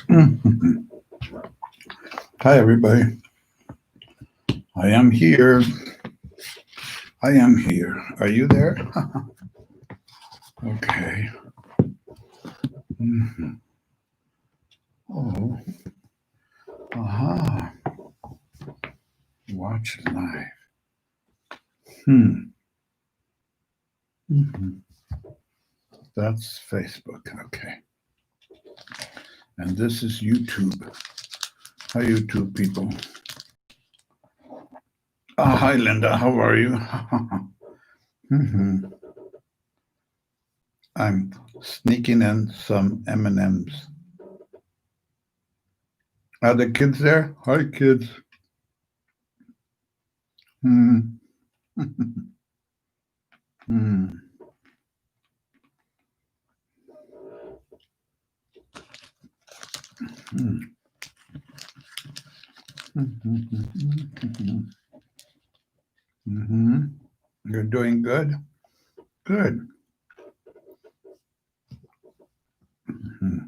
Mhm. Hi, everybody. I am here. I am here. Are you there? Okay. Mhm. Oh, aha. Watch live. Hmm. Mhm. That's Facebook. Okay. And this is YouTube. Hi, YouTube people. Hi, Linda. How are you? Mhm. I'm sneaking in some M&Ms. Are the kids there? Hi, kids. Hmm. Hmm. Hmm. Hmm. You're doing good? Good. Hmm.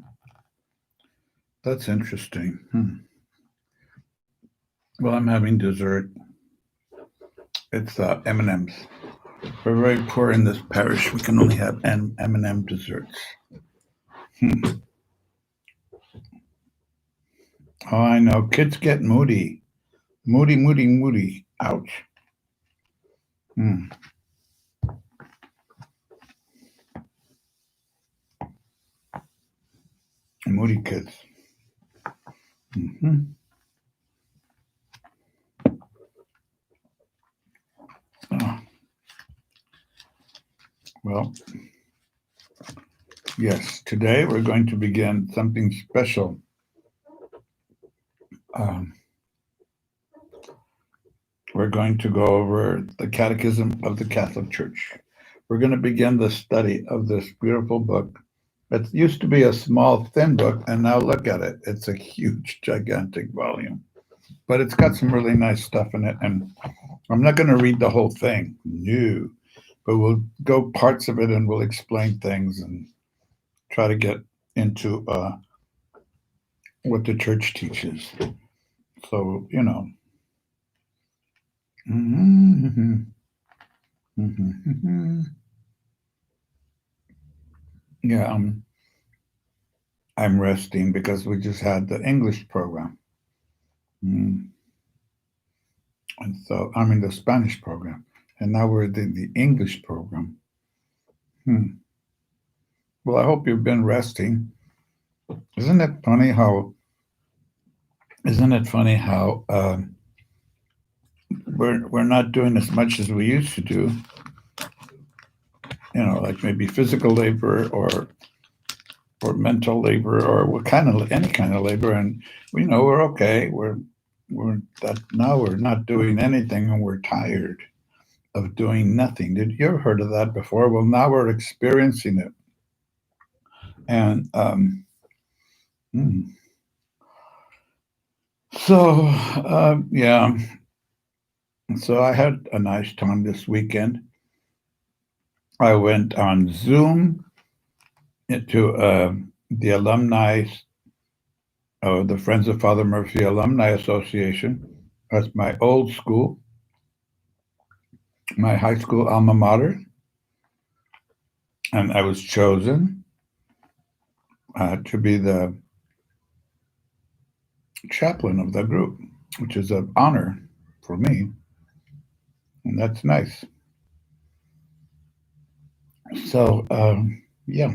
That's interesting. Well, I'm having dessert. It's M&Ms. We're very poor in this parish. We can only have M&M desserts. Hmm. Oh, I know. Kids get moody. Moody, moody, moody. Ouch. Hmm. Moody kids. Hmm. Oh, well, yes. Today we're going to begin something special. Um, we're going to go over the Catechism of the Catholic Church. We're going to begin the study of this beautiful book. It used to be a small, thin book, and now look at it. It's a huge, gigantic volume. But it's got some really nice stuff in it. And I'm not going to read the whole thing, no, but we'll go parts of it and we'll explain things and try to get into what the church teaches. So, you know. Mhm. Mhm. Yeah, I'm resting because we just had the English program. Mm. And so I'm in the Spanish program. And now we're in the English program. Hmm. Well, I hope you've been resting. Isn't it funny how? Isn't it funny how we're not doing as much as we used to do? You know, like maybe physical labor or mental labor or what kind of any kind of labor, and we know we're okay. We're that now we're not doing anything and we're tired of doing nothing. Did you ever heard of that before? Well, now we're experiencing it, and hmm. So, yeah. So I had a nice time this weekend. I went on Zoom into the alumni of the Friends of Father Murphy Alumni Association. That's my old school, my high school alma mater, and I was chosen to be the chaplain of the group, which is an honor for me, and that's nice. So, yeah.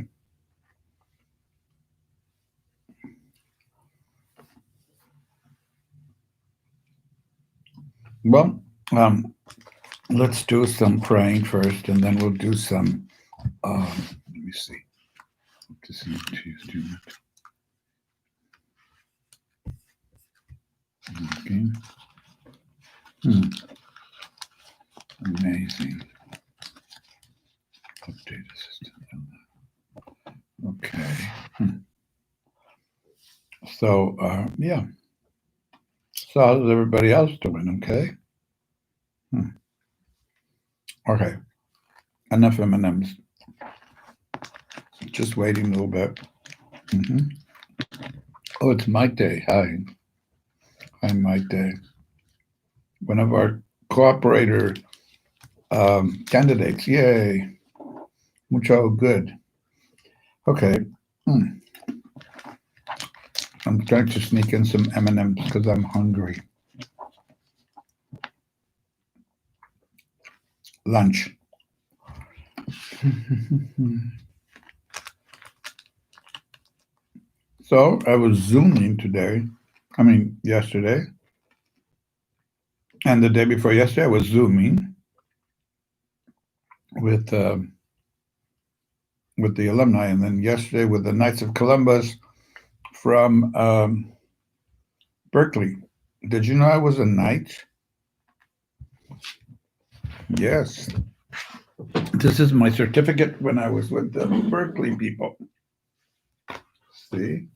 Well, um, let's do some praying first, and then we'll do some. Let me see. Okay. Hmm. Amazing. Update assistant. Okay. Hmm. So, yeah. So, how's everybody else doing? Okay. Hmm. Okay. Enough M&Ms. Just waiting a little bit. Hmm. Oh, it's Maite. Hi. Hi, Maite. One of our cooperator candidates. Yay. Mucho good. Okay. Mm. I'm trying to sneak in some M&Ms because I'm hungry. Lunch. So I was Zooming today. I mean, yesterday. And the day before yesterday, I was Zooming with the alumni. And then yesterday with the Knights of Columbus from Berkeley. Did you know I was a knight? Yes. This is my certificate when I was with the Berkeley people. See?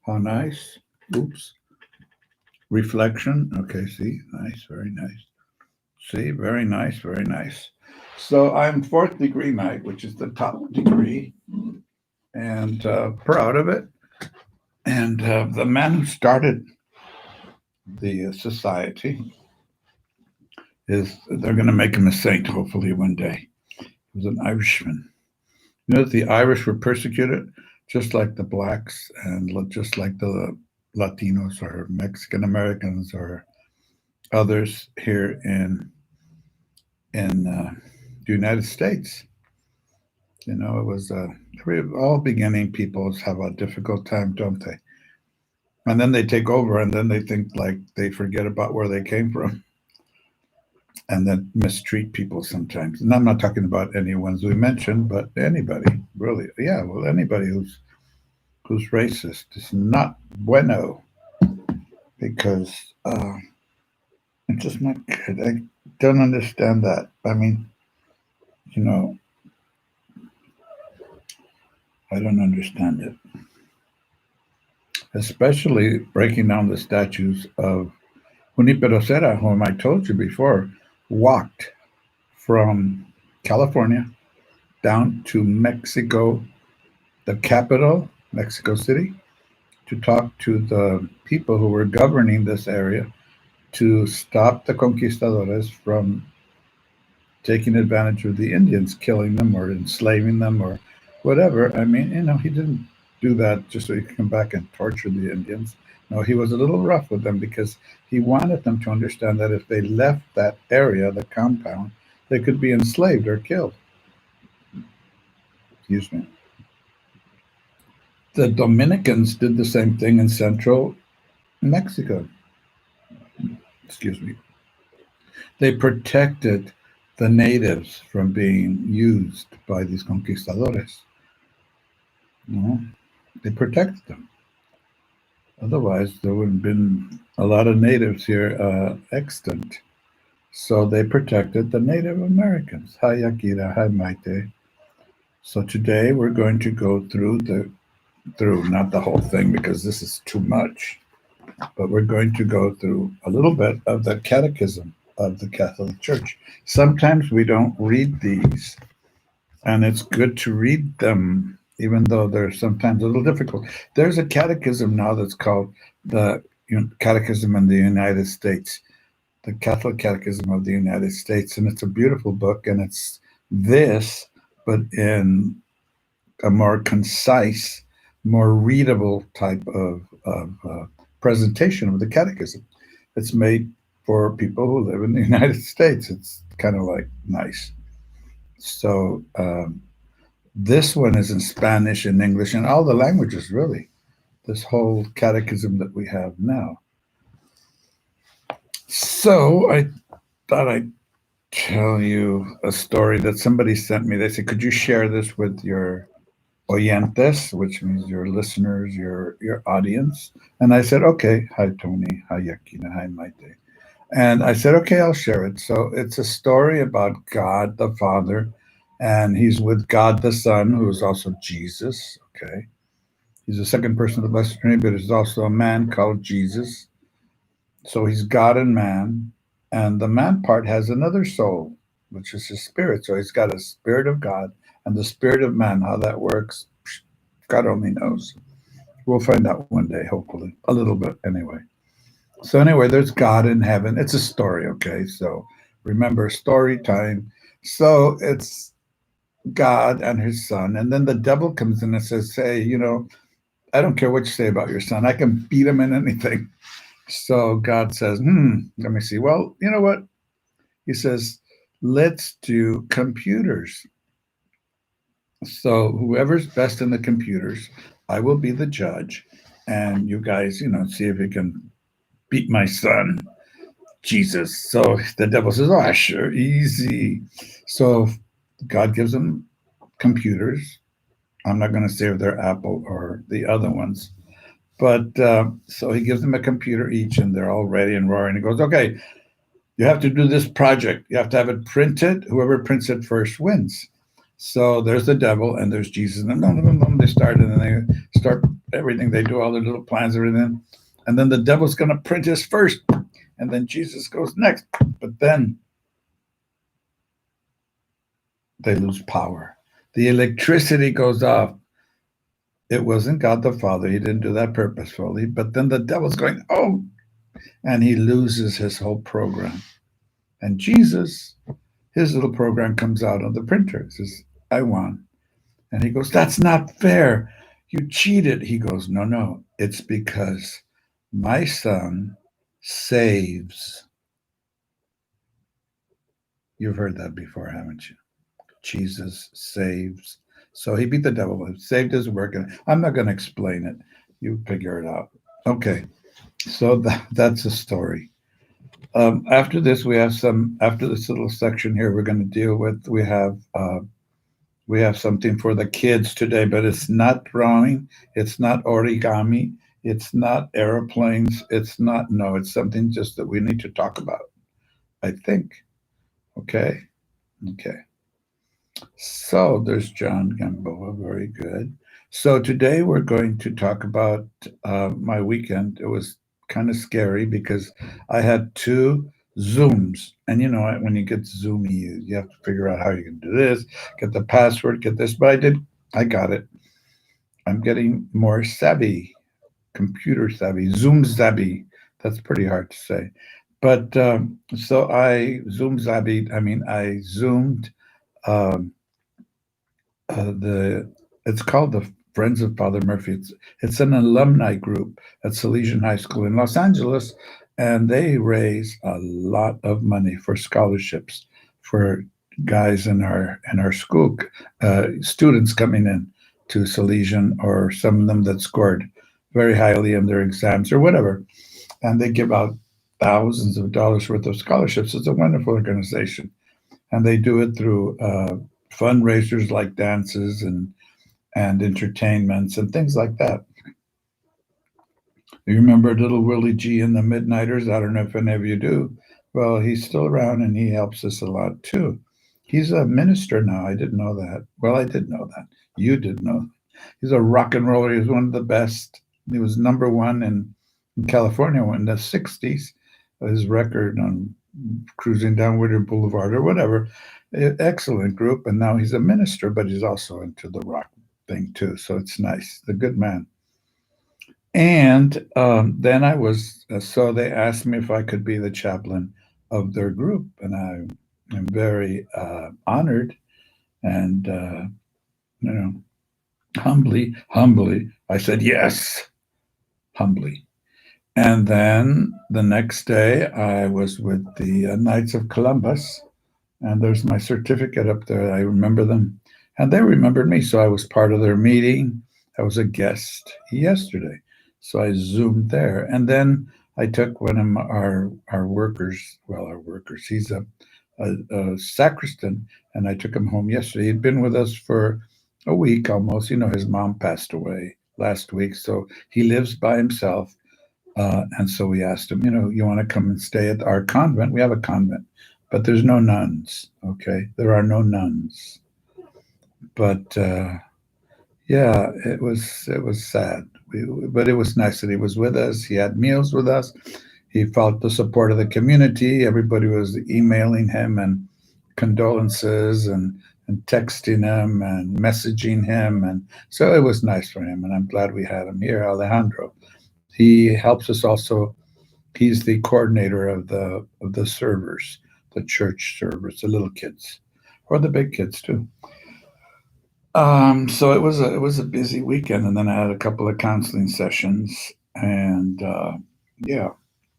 How nice. Oops. Reflection. Okay, see? Nice, very nice. See? Very nice, very nice. So I'm fourth degree knight, which is the top degree, and proud of it. And the man who started the society they're going to make him a saint, hopefully, one day. He was an Irishman. You know that the Irish were persecuted just like the blacks and just like the Latinos or Mexican Americans or others here in the United States. You know, it was all beginning peoples have a difficult time, don't they? And then they take over, and then they think like they forget about where they came from, and then mistreat people sometimes. And I'm not talking about any ones we mentioned, but anybody really. Yeah, well, anybody who's racist is not bueno because it's just not good. I don't understand that. I mean, you know, I don't understand it. Especially breaking down the statues of Junipero Serra, whom I told you before, walked from California down to Mexico, the capital, Mexico City, to talk to the people who were governing this area to stop the conquistadores from taking advantage of the Indians, killing them or enslaving them or whatever. I mean, he didn't do that just so he could come back and torture the Indians. No, he was a little rough with them because he wanted them to understand that if they left that area, the compound, they could be enslaved or killed. Excuse me. The Dominicans did the same thing in central Mexico. Excuse me. They protected the natives from being used by these conquistadores. You know, they protected them. Otherwise, there would have been a lot of natives here extant. So they protected the Native Americans. Hi, Akira. Hi, Maite. So today we're going to go through not the whole thing because this is too much, but we're going to go through a little bit of the Catechism of the Catholic Church. Sometimes we don't read these, and it's good to read them, even though they're sometimes a little difficult. There's a catechism now that's called the Catechism in the United States, the Catholic Catechism of the United States, and it's a beautiful book, and it's this, but in a more concise, more readable type of presentation of the catechism. It's made for people who live in the United States. It's kind of like nice. So this one is in Spanish and English and all the languages, really. This whole catechism that we have now. So I thought I'd tell you a story that somebody sent me. They said, "Could you share this with your oyentes," which means your listeners, your audience? And I said, "Okay." Hi, Tony. Hi, Yakina. Hi, Maite. And I said, "Okay, I'll share it." So it's a story about God the Father, and he's with God the Son, who is also Jesus. Okay. He's the second person of the Blessed Trinity, but there's also a man called Jesus. So he's God and man. And the man part has another soul, which is his spirit. So he's got a spirit of God and the spirit of man. How that works, God only knows. We'll find out one day, hopefully, a little bit anyway. So anyway, there's God in heaven. It's a story, okay? So remember, story time. So it's God and his son, and then the devil comes in and says, "Hey, I don't care what you say about your son. I can beat him in anything." So God says, let me see. Well, you know what? He says, let's do computers. So whoever's best in the computers, I will be the judge. And you guys, see if you can beat my son, Jesus. So the devil says, oh, sure, easy. So God gives them computers. I'm not going to say if they're Apple or the other ones. But so he gives them a computer each, and they're all ready and roaring. He goes, okay, you have to do this project. You have to have it printed. Whoever prints it first wins. So there's the devil and there's Jesus. And they start, and then they start everything. They do all their little plans, everything. And then the devil's going to print his first. And then Jesus goes next. But then they lose power. The electricity goes off. It wasn't God the Father. He didn't do that purposefully. But then the devil's going, oh, and he loses his whole program. And Jesus, his little program comes out on the printer. It says, I won. And he goes, that's not fair. You cheated. He goes, no, no. It's because my son saves. You've heard that before, haven't you? Jesus saves. So he beat the devil. Saved his work. And I'm not going to explain it. You figure it out. Okay. So that's a story. After this, after this little section here, we're going to deal with, we have something for the kids today, but it's not drawing, it's not origami, it's not airplanes, no, it's something just that we need to talk about, I think. Okay. Okay. So there's John Gamboa. Very good. So today we're going to talk about my weekend. It was kind of scary because I had two Zooms. And when you get Zoomy, you have to figure out how you can do this, get the password, get this. But I got it. I'm getting more savvy, computer savvy, Zoom savvy. That's pretty hard to say. But so I Zoomed um, it's called the Friends of Father Murphy. It's an alumni group at Salesian High School in Los Angeles, and they raise a lot of money for scholarships for guys in our school, students coming in to Salesian, or some of them that scored very highly in their exams or whatever, and they give out thousands of dollars worth of scholarships. It's a wonderful organization, and they do it through fundraisers like dances and entertainments and things like that. You remember little Willie G and the Midnighters? I don't know if any of you do. Well, he's still around and he helps us a lot too. He's a minister now. I didn't know that. Well, I did know that. You did know. He's a rock and roller. He was one of the best. He was number one in California in the 60s. His record on Cruising Down Woodard Boulevard or whatever. Excellent group. And now he's a minister, but he's also into the rock thing too. So it's nice. The good man. And then so they asked me if I could be the chaplain of their group. And I am very honored and, humbly, I said yes, humbly. And then the next day, I was with the Knights of Columbus, and there's my certificate up there. I remember them, and they remembered me. So I was part of their meeting. I was a guest yesterday, so I Zoomed there, and then I took one of our workers. Well, our workers. He's a sacristan, and I took him home yesterday. He'd been with us for a week almost. His mom passed away last week, so he lives by himself. And so we asked him, you want to come and stay at our convent? We have a convent, but there's no nuns. Okay, there are no nuns. But yeah, it was sad. But it was nice that he was with us. He had meals with us. He felt the support of the community. Everybody was emailing him and condolences and and texting him and messaging him. And so it was nice for him. And I'm glad we had him here, Alejandro. He helps us also. He's the coordinator of the servers, the church servers, the little kids, or the big kids too. So it was a busy weekend, and then I had a couple of counseling sessions, and yeah,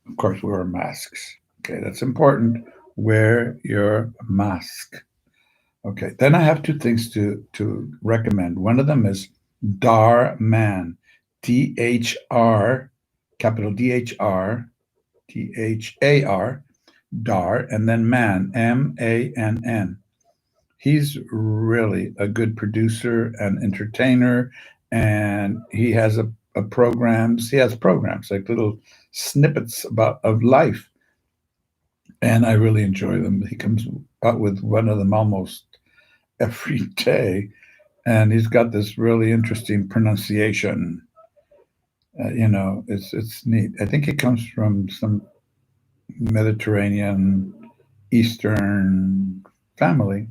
of course, we wear masks. Okay, that's important. Wear your mask. Okay, then I have two things to recommend. One of them is Dar Man, DHR, capital DHAR, Dar, and then Man, MANN. He's really a good producer and entertainer, and a programs. He has programs like little snippets about of life, and I really enjoy them. He comes out with one of them almost every day, and he's got this really interesting pronunciation. It's neat. I think it comes from some Mediterranean, Eastern family,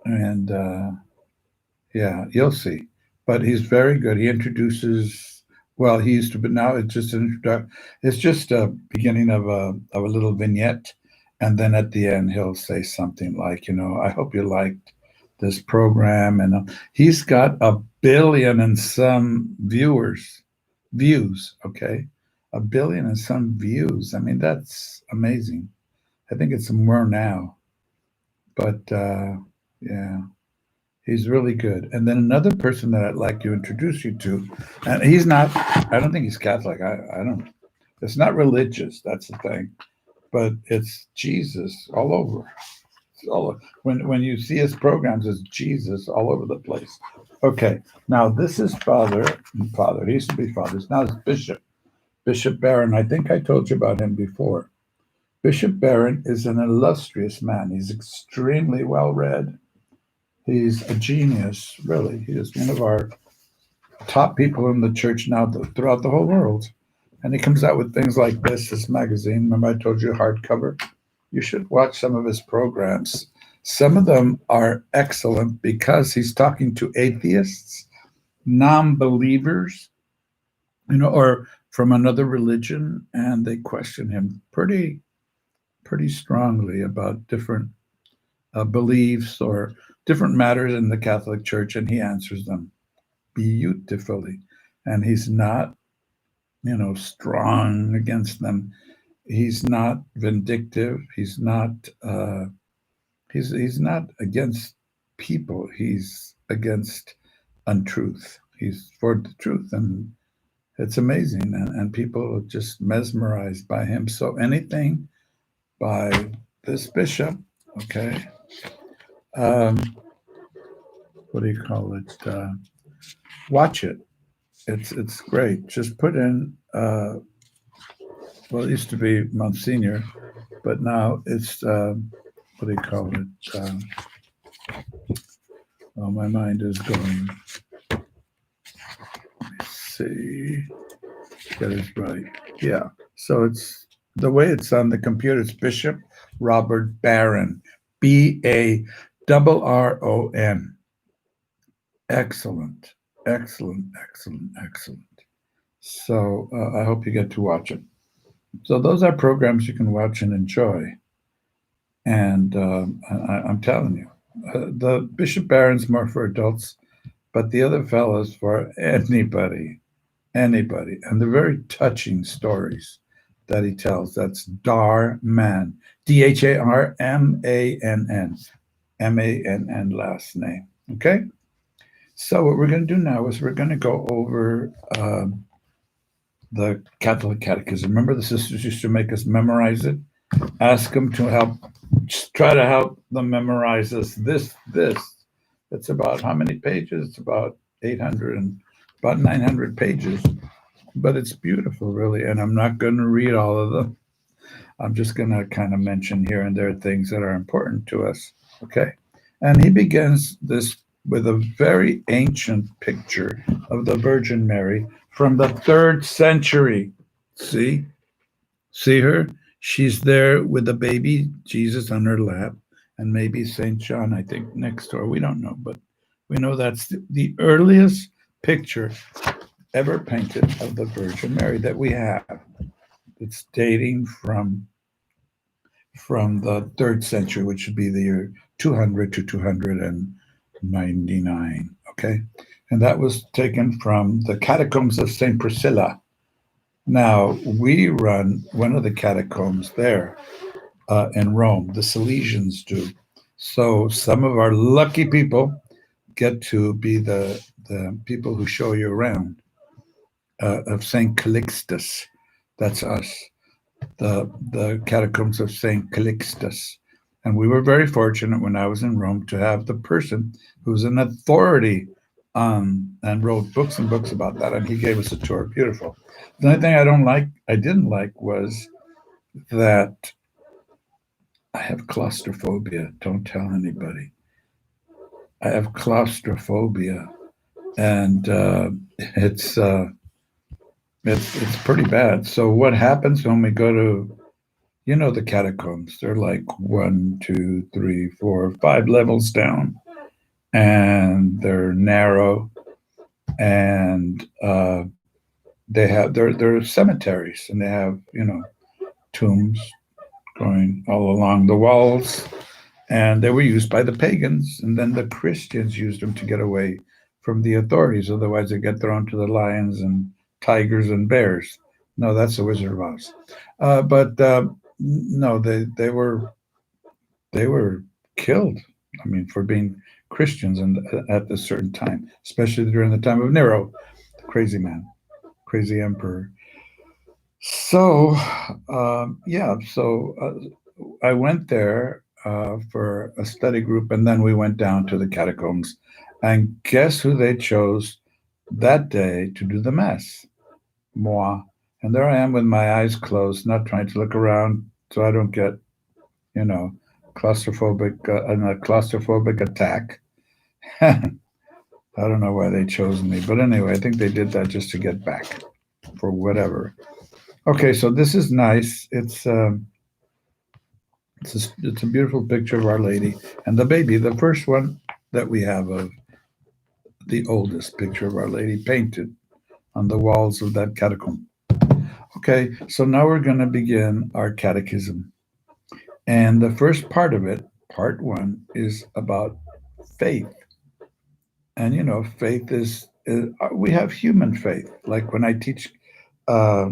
and yeah, you'll see. But he's very good. He introduces. Well, he used to, but now it's just an introduction. It's just a beginning of a little vignette, and then at the end he'll say something like, "I hope you liked this program." And he's got 1 billion and some views. Okay, 1 billion and some views. I mean, that's amazing. I think it's more now, but yeah. He's really good. And then another person that I'd like to introduce you to, and he's not, I don't think he's Catholic. I don't, it's not religious. That's the thing. But it's Jesus all over. It's all, when you see his programs, it's Jesus all over the place. Okay. Now, this is Father. He used to be Father. Now it's Bishop Barron. I think I told you about him before. Bishop Barron is an illustrious man. He's extremely well read. He's a genius, really. He is one of our top people in the church now throughout the whole world. And he comes out with things like this magazine. Remember, I told you hardcover? You should watch some of his programs. Some of them are excellent because he's talking to atheists, non-believers, or from another religion, and they question him pretty strongly about different beliefs or different matters in the Catholic Church, and he answers them beautifully. And he's not, strong against them. He's not vindictive. He's not. He's not against people. He's against untruth. He's for the truth, and it's amazing. And people are just mesmerized by him. So anything by this bishop, okay. What do you call it? Watch it. It's great. Just put in. Well, it used to be Monsignor, but now it's what do you call it? Oh, my mind is going. Let me see. Get it right. Yeah. So it's the way it's on the computer. It's Bishop Robert Barron, BARRON. Excellent, excellent. So I hope you get to watch it. So those are programs you can watch and enjoy. And I'm telling you, the Bishop Barron's more for adults, but the other fellows for anybody. And they're very touching stories that he tells. That's Dar Man, DHARMANN, last name. Okay. So what we're going to do now is we're going to go over the Catholic Catechism. Remember, the sisters used to make us memorize it. Ask them to help. Just try to help them memorize this. It's about how many pages? It's about 800 and about 900 pages. But it's beautiful, really. And I'm not going to read all of them. I'm just going to kind of mention here and there things that are important to us. Okay. And he begins this with a very ancient picture of the Virgin Mary from the 3rd century. See her? She's there with the baby Jesus on her lap, and maybe St. John, I think, next door. We don't know, but we know that's the earliest picture ever painted of the Virgin Mary that we have. It's dating from the third century, which would be the year 200 to 299. Okay, and that was taken from the catacombs of Saint Priscilla. Now we run one of the catacombs there in Rome. The Salesians do. So some of our lucky people get to be the people who show you around of Saint Calixtus. That's us, the catacombs of Saint Calixtus. And we were very fortunate when I was in Rome to have the person who's an authority on and wrote books and books about that, and he gave us a tour. Beautiful. The only thing I didn't like was that I have claustrophobia. Don't tell anybody. I have claustrophobia, and it's pretty bad. So what happens when we go to, the catacombs? They're like 1, 2, 3, 4, 5 levels down, and they're narrow, and they're cemeteries, and they have tombs going all along the walls, and they were used by the pagans, and then the Christians used them to get away from the authorities. Otherwise, they get thrown to the lions and tigers and bears. No, that's the Wizard of Oz. But no, they were killed. I mean, for being Christians and at a certain time, especially during the time of Nero, the crazy man, crazy emperor. So I went there for a study group, and then we went down to the catacombs. And guess who they chose that day to do the mass? Moi. And there I am with my eyes closed, not trying to look around so I don't get, you know, a claustrophobic attack. I don't know why they chose me, but anyway, I think they did that just to get back for whatever. Okay, so this is nice. It's a beautiful picture of Our Lady and the baby, the first one that we have of the oldest picture of Our Lady painted on the walls of that catacomb. Okay, so now we're going to begin our catechism. And the first part of it, part one, is about faith. And faith is we have human faith. Like when I teach uh,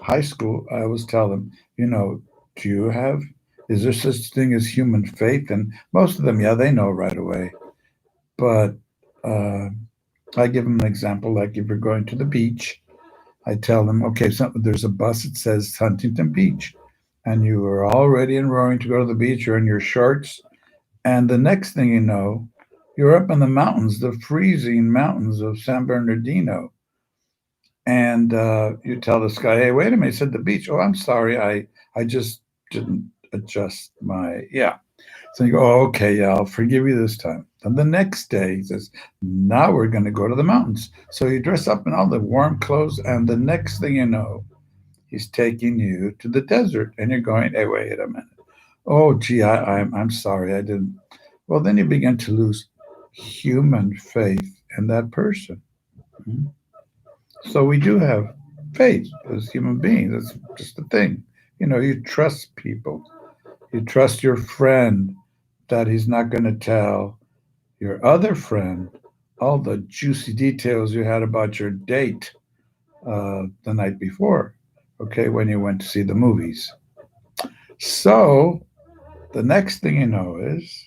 high school, I always tell them, do you have, is there such thing as human faith? And most of them, yeah, they know right away. But I give them an example, like if you're going to the beach, I tell them, okay, so there's a bus that says Huntington Beach, and you are all ready and roaring to go to the beach. You're in your shorts, and the next thing you know, you're up in the mountains, the freezing mountains of San Bernardino, and you tell this guy, hey, wait a minute, he said the beach. Oh, I'm sorry, I just didn't adjust my, yeah. So you go, oh, okay, yeah, I'll forgive you this time. And the next day, he says, now we're going to go to the mountains. So you dress up in all the warm clothes, and the next thing you know, he's taking you to the desert, and you're going, hey, wait a minute. Oh, gee, I'm sorry, I didn't. Well, then you begin to lose human faith in that person. So we do have faith as human beings. That's just the thing. You trust people. You trust your friend that he's not going to tell your other friend all the juicy details you had about your date the night before, okay, when you went to see the movies. So the next thing you know is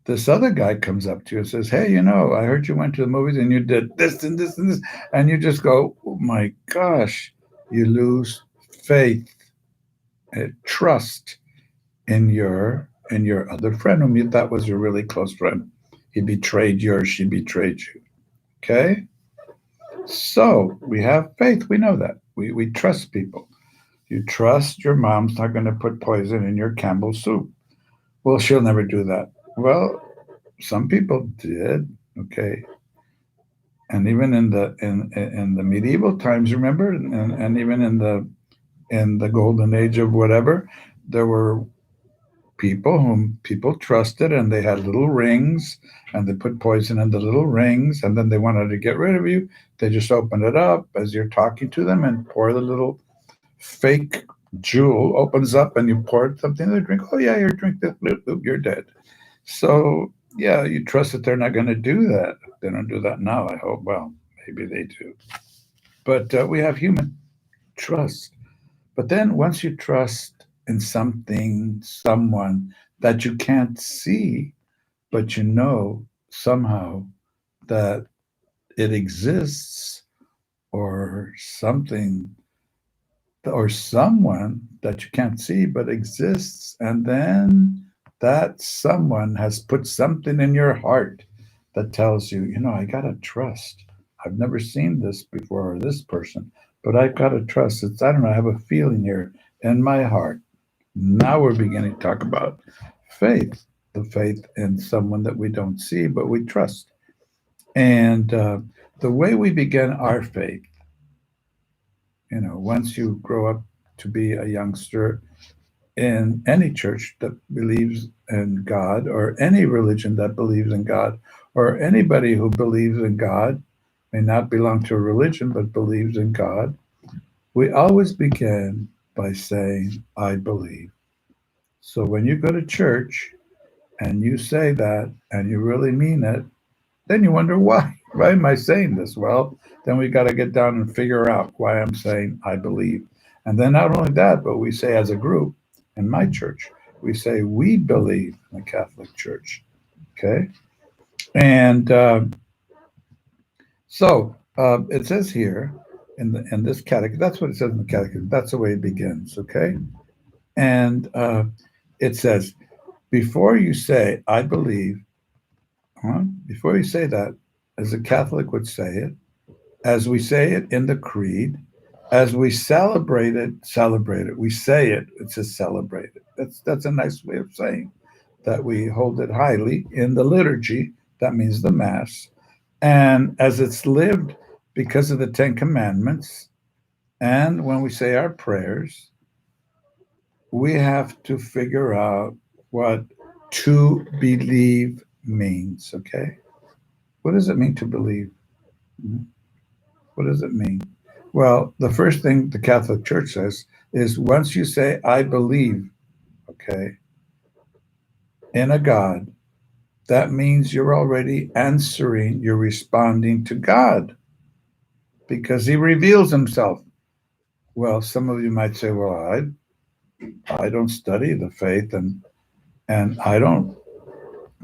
this other guy comes up to you and says, hey, I heard you went to the movies and you did this and this and this. And you just go, oh my gosh, you lose faith, trust in your other friend whom you thought was your really close friend. He betrayed you or she betrayed you. Okay? So we have faith. We know that. We trust people. You trust your mom's not going to put poison in your Campbell soup. Well, she'll never do that. Well, some people did. Okay. And even in the medieval times, remember, and even in the golden age of whatever, there were people whom people trusted, and they had little rings, and they put poison in the little rings, and then they wanted to get rid of you. They just open it up as you're talking to them and pour the little fake jewel opens up, and you pour something in the drink. Oh yeah, your drink this, you're dead. So yeah, you trust that they're not going to do that. They don't do that now, I hope. Well, maybe they do. But we have human trust. But then once you trust in something, someone that you can't see, but you know somehow that it exists, or something or someone that you can't see but exists, and then that someone has put something in your heart that tells you, I gotta trust. I've never seen this before, or this person, but I've got to trust. It's, I don't know, I have a feeling here in my heart. Now we're beginning to talk about faith, the faith in someone that we don't see but we trust. And the way we begin our faith, once you grow up to be a youngster in any church that believes in God, or any religion that believes in God, or anybody who believes in God, may not belong to a religion but believes in God, we always begin by saying, I believe. So when you go to church and you say that and you really mean it, then you wonder why. Why am I saying this? Well, then we got to get down and figure out why I'm saying I believe. And then not only that, but we say as a group in my church, we say we believe in the Catholic Church. Okay. And it says here in this catechism, that's what it says in the catechism. That's the way it begins. Okay. And it says, before you say, I believe, before you say that, as a Catholic would say it, as we say it in the creed, as we celebrate it, we say it, it says celebrate it. That's a nice way of saying that we hold it highly in the liturgy. That means the Mass. And as it's lived because of the Ten Commandments, and when we say our prayers, we have to figure out what to believe means, okay? What does it mean to believe? Hmm? What does it mean? Well, the first thing the Catholic Church says is once you say, I believe, okay, in a God, that means you're already answering, you're responding to God because he reveals himself. Well, some of you might say, well, I don't study the faith, and I don't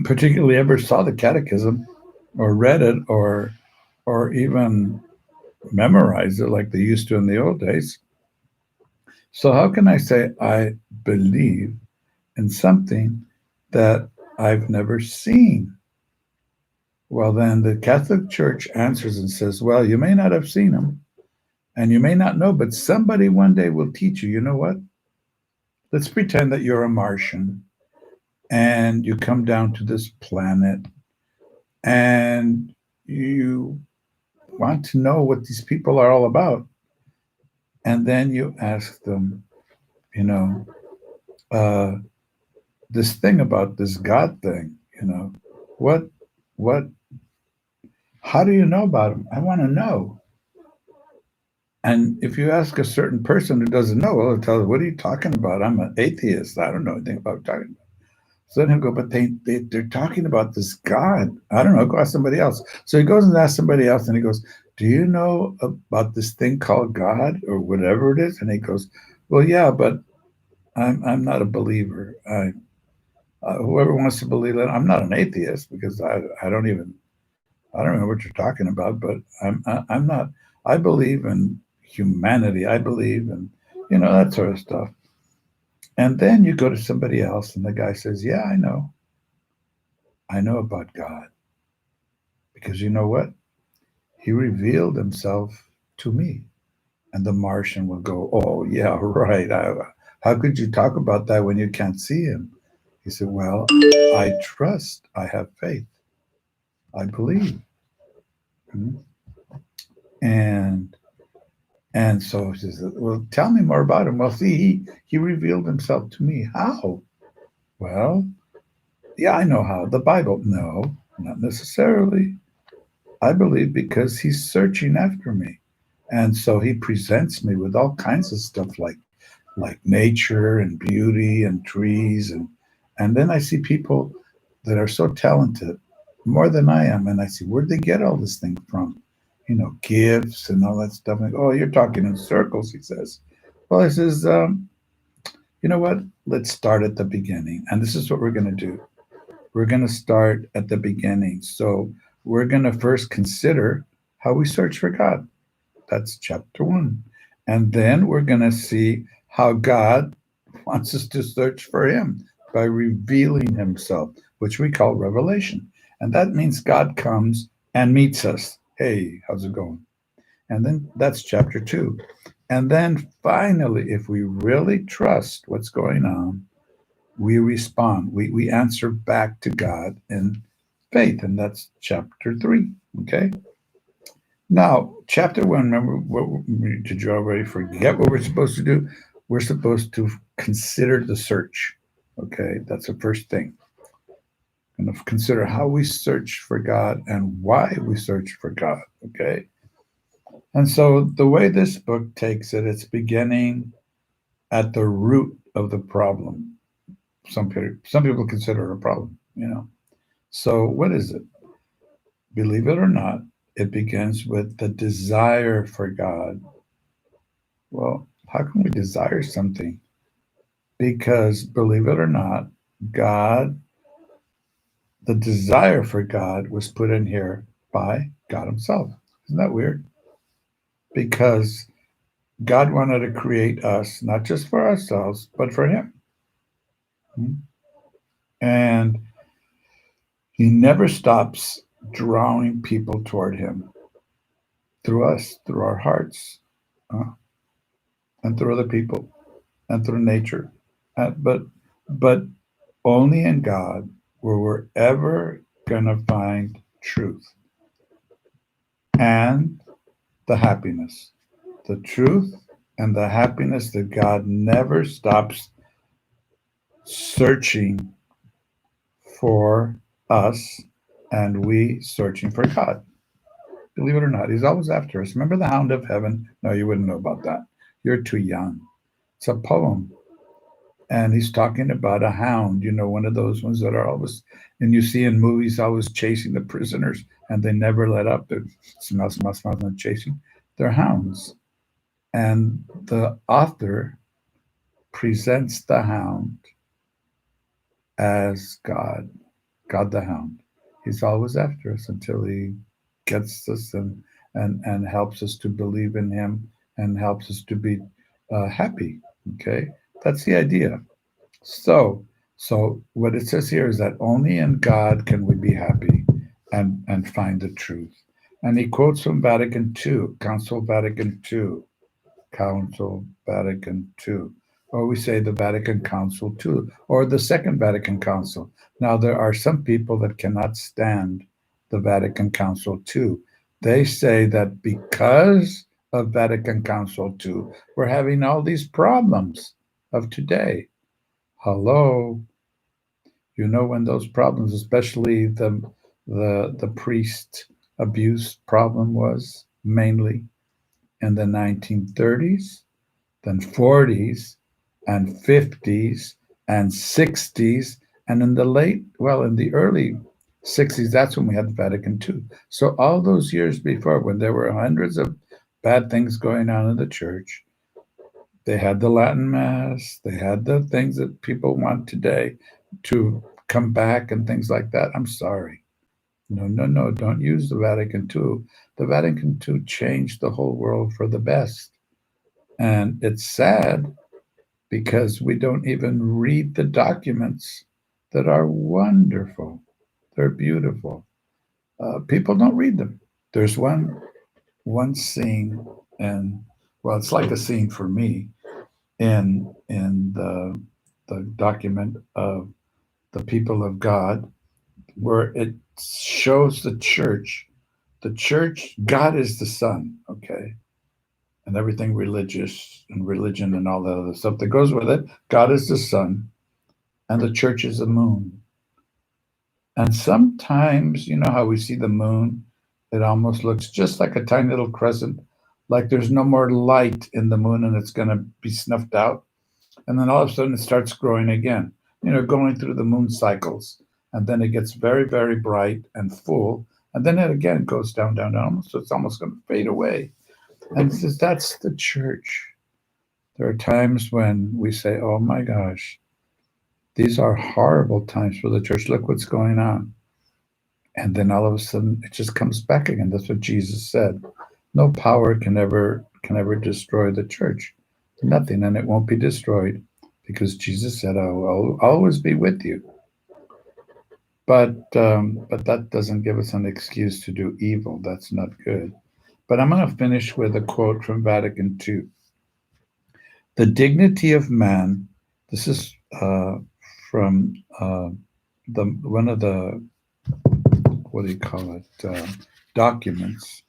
particularly ever saw the catechism or read it, or even memorized it like they used to in the old days. So how can I say I believe in something that I've never seen? Well, then the Catholic Church answers and says, well, you may not have seen him and you may not know, but somebody one day will teach you. You know what? Let's pretend that you're a Martian and you come down to this planet and you want to know what these people are all about. And then you ask them, you know, uh, this thing about this God thing, what, what, how do you know about him? I want to know. And if you ask a certain person who doesn't know, well, they'll tell you, what are you talking about? I'm an atheist. I don't know anything about talking about. So then he'll go, but they're talking about this God. I don't know, go ask somebody else. So he goes and asks somebody else and he goes, do you know about this thing called God or whatever it is? And he goes, well, yeah, but I'm not a believer. Whoever wants to believe that, I'm not an atheist because I don't know what you're talking about, but I'm not. I believe in humanity. I believe in that sort of stuff. And then you go to somebody else, and the guy says, "Yeah, I know about God because you know what? He revealed himself to me." And the Martian will go, "Oh yeah, right. How could you talk about that when you can't see him?" He said, "Well, I trust. I have faith. I believe." Mhm. And And so she says, well, tell me more about him. Well, see, he revealed himself to me. How? Well, yeah, I know how. The Bible. No, not necessarily. I believe because he's searching after me. And so he presents me with all kinds of stuff like nature and beauty and trees and then I see people that are so talented, more than I am, and I see where'd they get all this thing from? Gifts and all that stuff. Like, oh, you're talking in circles, he says. Well, he says, you know what? Let's start at the beginning. And this is what we're going to do. We're going to start at the beginning. So we're going to first consider how we search for God. That's chapter 1. And then we're going to see how God wants us to search for him by revealing himself, which we call revelation. And that means God comes and meets us. Hey, how's it going? And then that's chapter 2. And then finally, if we really trust what's going on, we respond. We answer back to God in faith. And that's chapter 3. Okay. Now, chapter 1, remember did you already forget what we're supposed to do? We're supposed to consider the search. Okay. That's the first thing. And consider how we search for God and why we search for God. Okay. And so the way this book takes it, it's beginning at the root of the problem. Some people consider it a problem. So what is it? Believe it or not, it begins with the desire for God. Well, how can we desire something? Because believe it or not, God, the desire for God was put in here by God Himself. Isn't that weird? Because God wanted to create us, not just for ourselves, but for Him. And He never stops drawing people toward Him through us, through our hearts, uh, and through other people, and through nature. But only in God where we're ever going to find truth and the happiness. The truth and the happiness that God never stops searching for us and we searching for God. Believe it or not, He's always after us. Remember the Hound of Heaven? No, you wouldn't know about that. You're too young. It's a poem. And he's talking about a hound, one of those ones that are always, and you see in movies, always chasing the prisoners and they never let up. They're smell, smell, smell, not chasing. They're hounds. And the author presents the hound as God, God the hound. He's always after us until he gets us and helps us to believe in him and helps us to be happy. Okay, that's the idea. So, so what it says here is that only in God can we be happy and find the truth. And he quotes from Vatican II, Council Vatican II, Council Vatican II, or we say the Vatican Council II, or the Second Vatican Council. Now, there are some people that cannot stand the Vatican Council II. They say that because of Vatican Council II, we're having all these problems of today. Hello, when those problems, especially the priest abuse problem, was mainly in the 1930s, then 40s, and 50s, and 60s, and in the early 60s, that's when we had the Vatican II. So all those years before, when there were hundreds of bad things going on in the church, they had the Latin Mass, they had the things that people want today to come back and things like that. I'm sorry. No, no, no, don't use the Vatican II. The Vatican II changed the whole world for the best. And it's sad because we don't even read the documents that are wonderful. They're beautiful. People don't read them. There's one scene, and well, it's like a scene for me in the document of the people of God, where it shows the church. The church, God is the Son, okay, and everything religious and religion and all that other stuff that goes with it. God is the Son, and the church is the moon. And sometimes, you know how we see the moon? It almost looks just like a tiny little crescent, like there's no more light in the moon and it's going to be snuffed out. And then all of a sudden it starts growing again, going through the moon cycles. And then it gets very, very bright and full. And then it again goes down, down, down. So it's almost going to fade away. And that's the church. There are times when we say, oh my gosh, these are horrible times for the church. Look what's going on. And then all of a sudden it just comes back again. That's what Jesus said. No power can ever destroy the church. Nothing, and it won't be destroyed because Jesus said, I will always be with you. But that doesn't give us an excuse to do evil. That's not good. But I'm going to finish with a quote from Vatican II. The dignity of man, this is from the one of the, what do you call it, documents.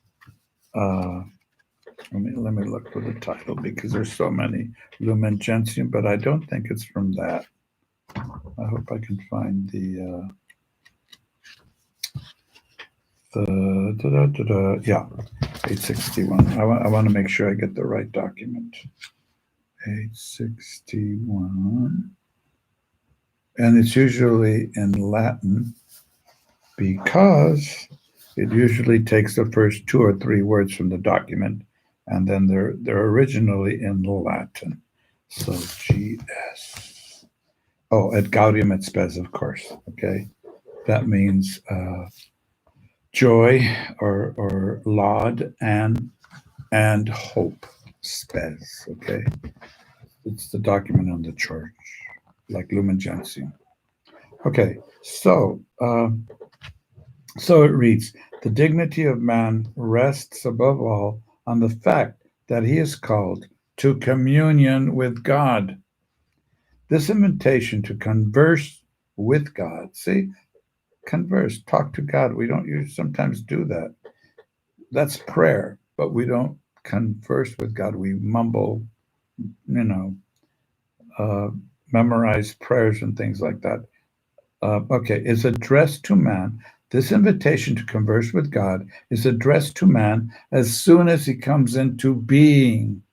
Let me look for the title because there's so many. Lumen Gentium, but I don't think it's from that. I hope I can find the yeah, 861. I want to make sure I get the right document. 861, and it's usually in Latin because it usually takes the first two or three words from the document, and then they're originally in Latin. So GS. Oh, et gaudium et spes, of course. Okay, that means joy or laud and hope. Spes. Okay, it's the document on the church, like Lumen Gentium. Okay, so it reads, the dignity of man rests above all on the fact that he is called to communion with God. This invitation to converse with God, see, converse, talk to God. We don't sometimes do that. That's prayer, but we don't converse with God. We mumble, you know, uh, memorize prayers and things like that. Okay, is addressed to man. This invitation to converse with God is addressed to man as soon as he comes into being.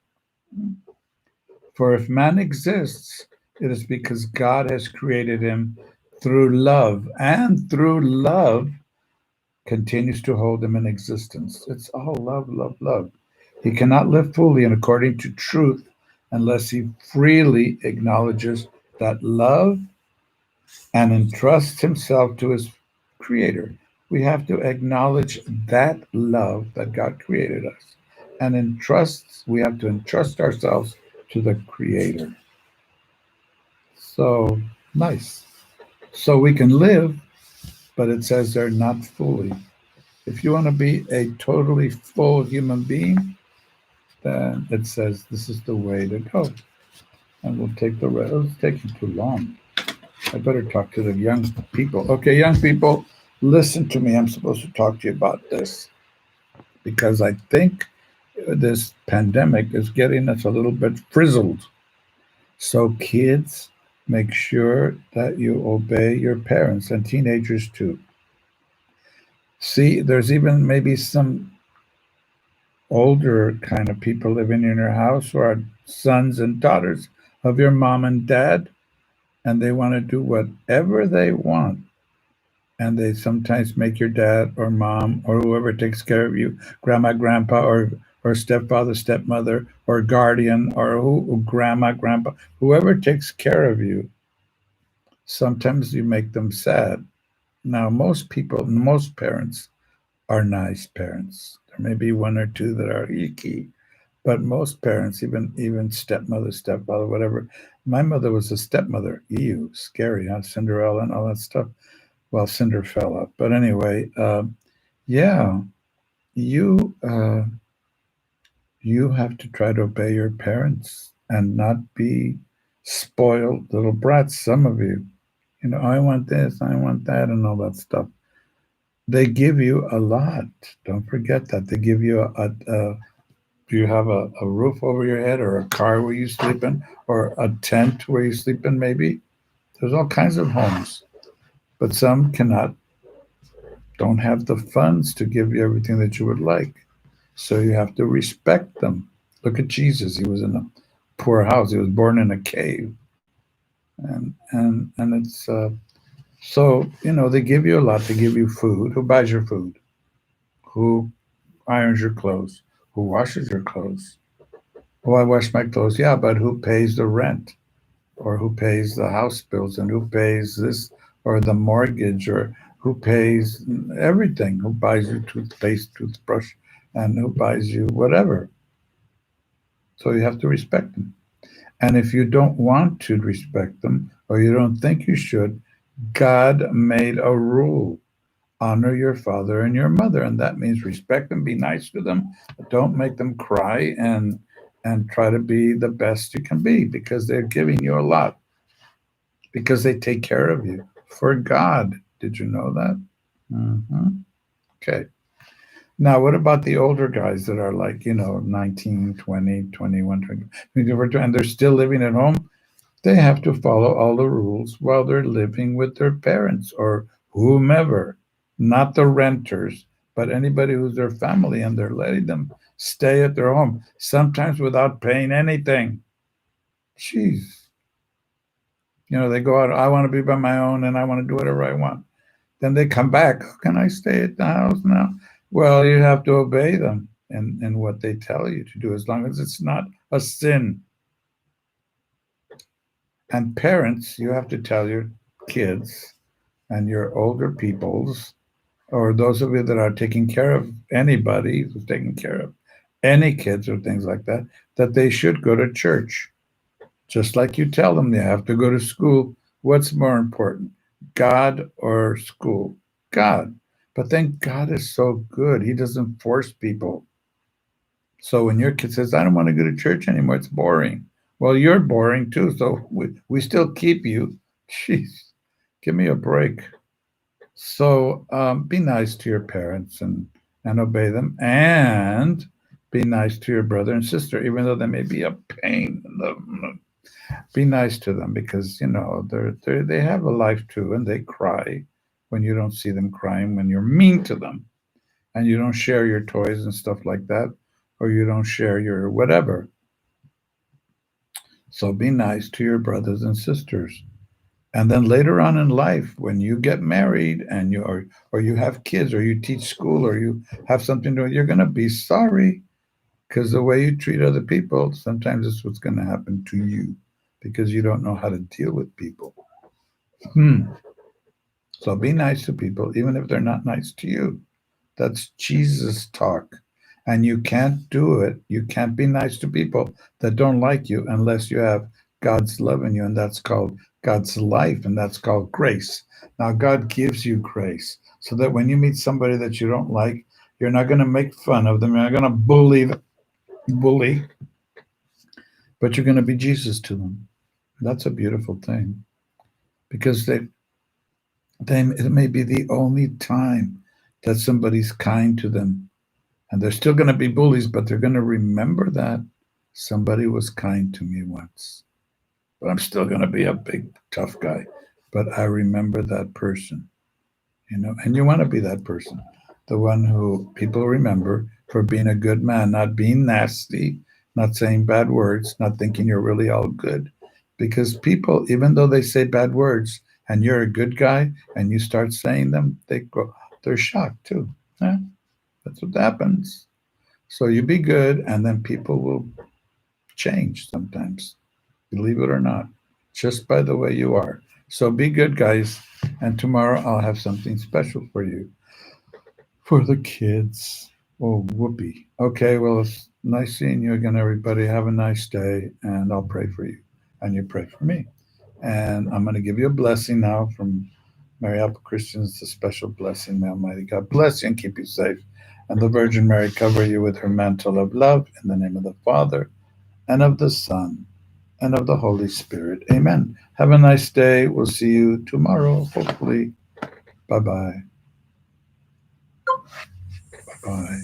For if man exists, it is because God has created him through love, and through love continues to hold him in existence. It's all love, love, love. He cannot live fully and according to truth unless he freely acknowledges that love and entrusts himself to his creator. We have to acknowledge that love that God created us. And we have to entrust ourselves to the creator. So nice. So we can live, but it says they're not fully. If you want to be a totally full human being, then it says this is the way to go. And we'll take the rest. It's taking too long. I better talk to the young people. Okay, young people, listen to me. I'm supposed to talk to you about this because I think this pandemic is getting us a little bit frizzled. So, kids, make sure that you obey your parents and teenagers too. See, there's even maybe some older kind of people living in your house who are sons and daughters of your mom and dad, and they want to do whatever they want. And they sometimes make your dad or mom or whoever takes care of you, grandma, grandpa, or stepfather, stepmother, or guardian, or grandma, grandpa, whoever takes care of you. Sometimes you make them sad. Now, most parents are nice parents. There may be one or two that are icky, but most parents, even stepmother, stepfather, whatever. My mother was a stepmother. Ew, scary, huh? Cinderella and all that stuff. Well, Cinderfella. But anyway, yeah, you you have to try to obey your parents and not be spoiled little brats. Some of you, I want this, I want that, and all that stuff. They give you a lot. Don't forget that they give you do you have a roof over your head or a car where you sleep in or a tent where you sleep in maybe? There's all kinds of homes, but some don't have the funds to give you everything that you would like. So you have to respect them. Look at Jesus. He was in a poor house. He was born in a cave. And it's so they give you a lot. They give you food. Who buys your food? Who irons your clothes? Who washes your clothes? Oh, I wash my clothes. Yeah, but who pays the rent? Or who pays the house bills? And who pays this or the mortgage? Or who pays everything? Who buys you toothpaste, toothbrush, and who buys you whatever? So you have to respect them. And if you don't want to respect them or you don't think you should, God made a rule: honor your father and your mother, and that means respect them, be nice to them, don't make them cry, and try to be the best you can be, because they're giving you a lot, because they take care of you for God. Did you know that? Hmm. Okay. Now, what about the older guys that are like 19, 20, 21, 20, and they're still living at home? They have to follow all the rules while they're living with their parents or whomever, not the renters, but anybody who's their family, and they're letting them stay at their home, sometimes without paying anything. Jeez. They go out, I want to be by my own and I want to do whatever I want. Then they come back, "Oh, can I stay at the house now?" Well, you have to obey them in what they tell you to do, as long as it's not a sin. And parents, you have to tell your kids and your older peoples, or those of you that are taking care of anybody who's taking care of any kids or things like that, that they should go to church. Just like you tell them they have to go to school. What's more important, God or school? God. But then God is so good. He doesn't force people. So when your kid says, I don't want to go to church anymore, it's boring. Well, you're boring too. So we still keep you. Jeez, give me a break. So be nice to your parents and obey them, and be nice to your brother and sister, even though they may be a pain. Be nice to them, because they have a life too, and they cry when you don't see them crying, when you're mean to them and you don't share your toys and stuff like that, or you don't share your whatever. So be nice to your brothers and sisters. And then later on in life, when you get married and or you have kids, or you teach school, or you have something to do, you're going to be sorry, because the way you treat other people, sometimes it's what's going to happen to you, because you don't know how to deal with people. So be nice to people, even if they're not nice to you. That's Jesus talk. And you can't do it. You can't be nice to people that don't like you unless you have God's love in you. And that's called God's life. And that's called grace. Now, God gives you grace so that when you meet somebody that you don't like, you're not going to make fun of them. You're not going to bully, but you're going to be Jesus to them. That's a beautiful thing, because it may be the only time that somebody's kind to them. And they're still going to be bullies, but they're going to remember that somebody was kind to me once. But I'm still going to be a big, tough guy. But I remember that person. And you want to be that person, the one who people remember for being a good man, not being nasty, not saying bad words, not thinking you're really all good. Because people, even though they say bad words and you're a good guy and you start saying them, they're shocked too. Yeah, that's what happens. So you be good, and then people will change sometimes, believe it or not, just by the way you are. So be good, guys. And tomorrow I'll have something special for you, for the kids. Oh, whoopee. Okay, well, it's nice seeing you again, everybody. Have a nice day, and I'll pray for you, and you pray for me. And I'm going to give you a blessing now from Mary Apple Christians, a special blessing. May Almighty God bless you and keep you safe. And the Virgin Mary cover you with her mantle of love, in the name of the Father, and of the Son, and of the Holy Spirit. Amen. Have a nice day. We'll see you tomorrow, hopefully. Bye bye. Bye bye.